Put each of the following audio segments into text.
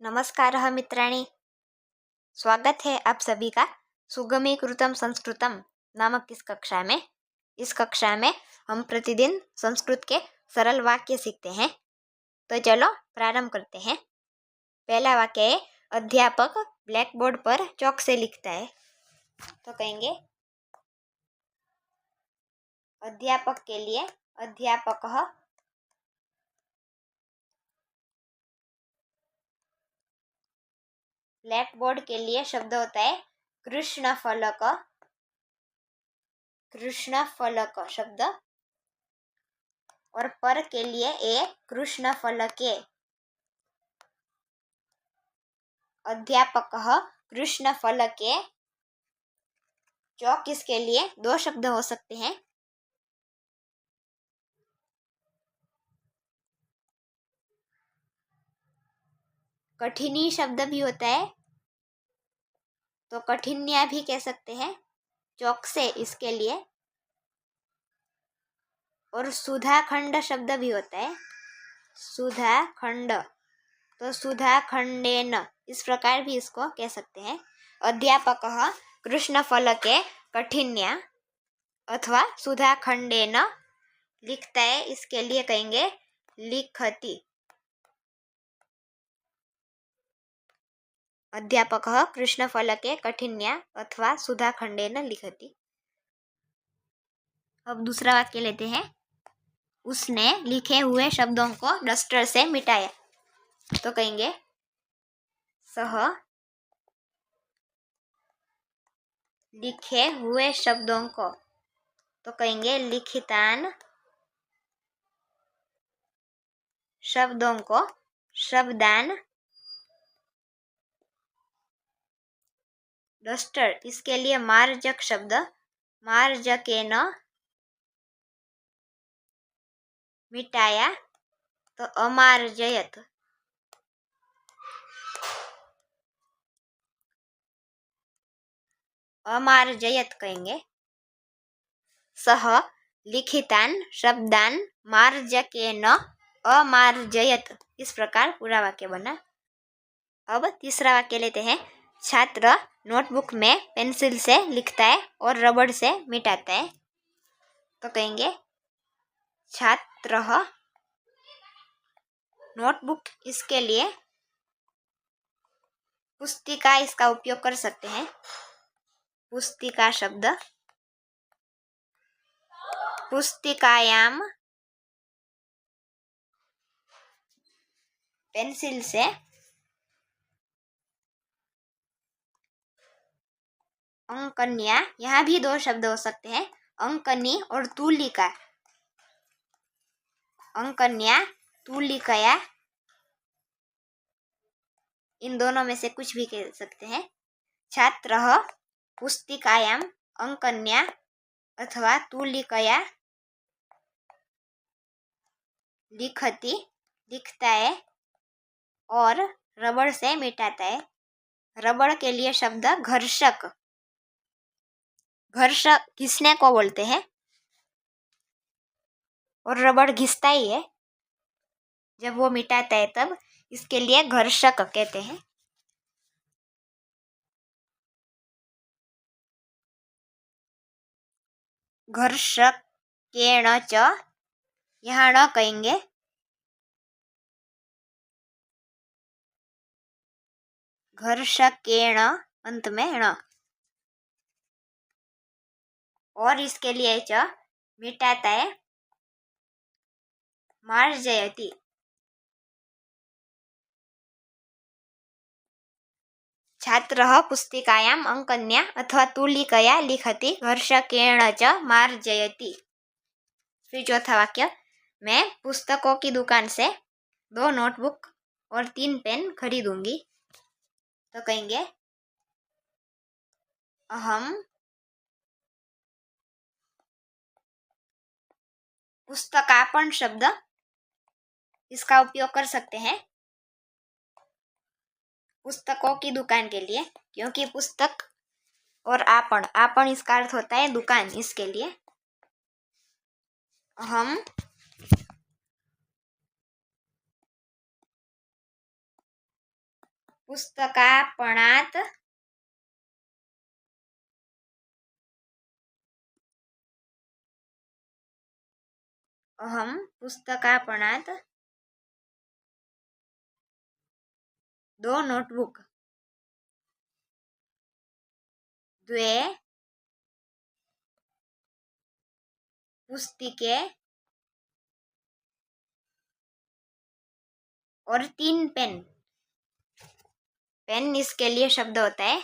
नमस्कारः मित्राणि, स्वागत है आप सभी का सुगमीकृतम संस्कृतम नामक इस कक्षा में। इस कक्षा में हम प्रतिदिन संस्कृत के सरल वाक्य सीखते हैं। तो चलो प्रारंभ करते हैं। पहला वाक्य है, अध्यापक ब्लैक बोर्ड पर चौक से लिखता है। तो कहेंगे अध्यापक के लिए अध्यापकः, ब्लैक बोर्ड के लिए शब्द होता है कृष्णफलक। कृष्णफलक शब्द, और पर के लिए एक कृष्णफलके। अध्यापकः कृष्णफलके। चौक इसके लिए दो शब्द हो सकते हैं। कठिनी शब्द भी होता है, तो कठिन्या भी कह सकते हैं चौक से इसके लिए। और सुधाखंड शब्द भी होता है, सुधाखंड, तो सुधाखंडेन, इस प्रकार भी इसको कह सकते हैं। अध्यापकः कृष्णफलके कठिन्या अथवा सुधाखंडेन लिखता है, इसके लिए कहेंगे लिखति। अध्यापकः कृष्णफलके कठिन्या अथवा सुधाखंडेन लिखति। अब दूसरा वाक्य लेते हैं, उसने लिखे हुए शब्दों को डस्टर से मिटाया। तो कहेंगे सह लिखे हुए शब्दों को, तो कहेंगे लिखितान शब्दों को शब्दान। डस्टर इसके लिए मार्जक शब्द, मार्जकेन मिटाया, तो अमार्जयत। अमार्जयत कहेंगे। सह लिखितान शब्दान मार्जकेन अमार्जयत, इस प्रकार पूरा वाक्य बना। अब तीसरा वाक्य लेते हैं, छात्र नोटबुक में पेंसिल से लिखता है और रबड़ से मिटाता है। तो कहेंगे छात्रः नोटबुक, इसके लिए पुस्तिका इसका उपयोग कर सकते हैं। पुस्तिका शब्द, पुस्तिकायाम पेंसिल से अंकन्या, यहाँ भी दो शब्द हो सकते हैं, अंकनी और तुलिका। अंकन्या तुलिकया, इन दोनों में से कुछ भी कह सकते हैं। छात्रः पुस्तिकायाम अंकन्या अथवा तुलिकया लिखति, लिखता है और रबड़ से मिटाता है। रबड़ के लिए शब्द घर्षक। घर्षक घिसने को बोलते हैं, और रबड़ घिसता ही है जब वो मिटाता है, तब इसके लिए घर्षक कहते हैं। घर्षकेण च, यहाँ न कहेंगे, घर्षकेण अंत में न, और इसके लिए च मिटाता है, मार्जयति। छात्रः पुस्तिकायाम अंकन्या अथवा तुलिकया लिखति, घर्षकेण च मार्जयति। फिर चौथा वाक्य, मैं पुस्तकों की दुकान से 2 नोटबुक और 3 पेन खरीदूंगी। तो कहेंगे अहम पुस्तकापन शब्द, इसका उपयोग कर सकते हैं पुस्तकों की दुकान के लिए, क्योंकि पुस्तक और आपन, आपन इसका अर्थ होता है दुकान, इसके लिए अहम पुस्तकापणात् अहं पुस्तकापणात् 2 नोटबुक 2 पुस्तिके और 3 पेन। पेन इसके लिए शब्द होता है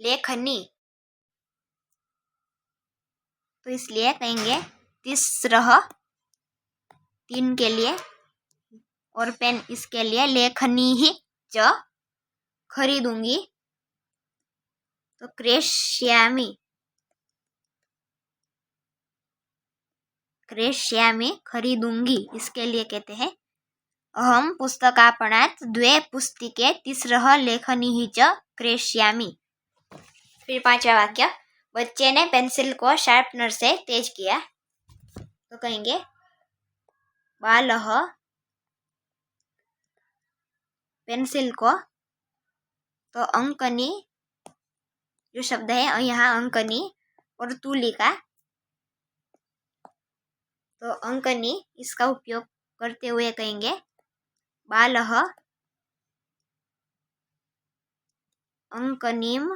लेखनी, तो इसलिए कहेंगे तिस्रः 3 के लिए और पेन इसके लिए लेखनी ही च खरीदूंगी, तो क्रेष्यामि खरीदूंगी इसके लिए कहते हैं अहम पुस्तकापणात् 2 पुस्तिके तिस्रः लेखनी च क्रेष्यामि। फिर 5वां वाक्य, बच्चे ने पेंसिल को शार्पनर से तेज किया, तो कहेंगे बालः पेंसिल को, तो अंकनी जो शब्द है यहाँ अंकनी और तुलिका, तो अंकनी इसका उपयोग करते हुए कहेंगे बालः अंकनीम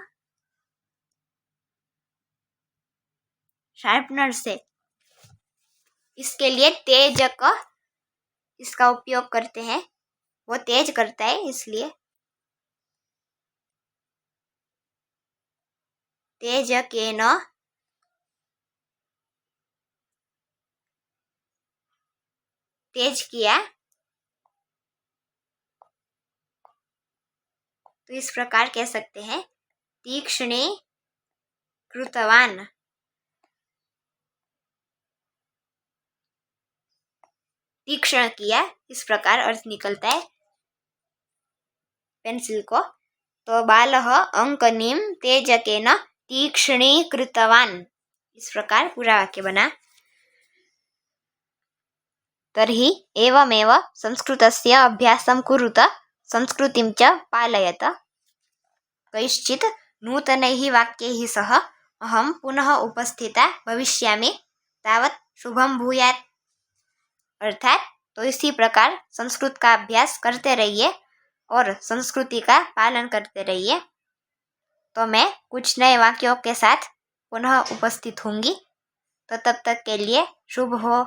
शार्पनर से। इसके लिए तेजक इसका उपयोग करते हैं, वो तेज करता है इसलिए तेजकेन तेज किया, तो इस प्रकार कह सकते हैं तीक्ष्णी कृतवान। तीक्ष्ण किया इस प्रकार अर्थ निकलता है पेंसिल को, तो बालः अंकनीम तेजकेन तीक्ष्णीकृतवान्, इस प्रकार पूरा वाक्य बना। तर्हि एवमेव संस्कृतस्य अभ्यासं कुरुत संस्कृतिं च पालयत। कैश्चित् नूतनैः वाक्यैः सह अहं पुनः उपस्थिता भविष्यामि, तावत् शुभं भूयात्। अर्थात तो इसी प्रकार संस्कृत का अभ्यास करते रहिए और संस्कृति का पालन करते रहिए, तो मैं कुछ नए वाक्यों के साथ पुनः उपस्थित होंगी। तो तब तक के लिए शुभ हो।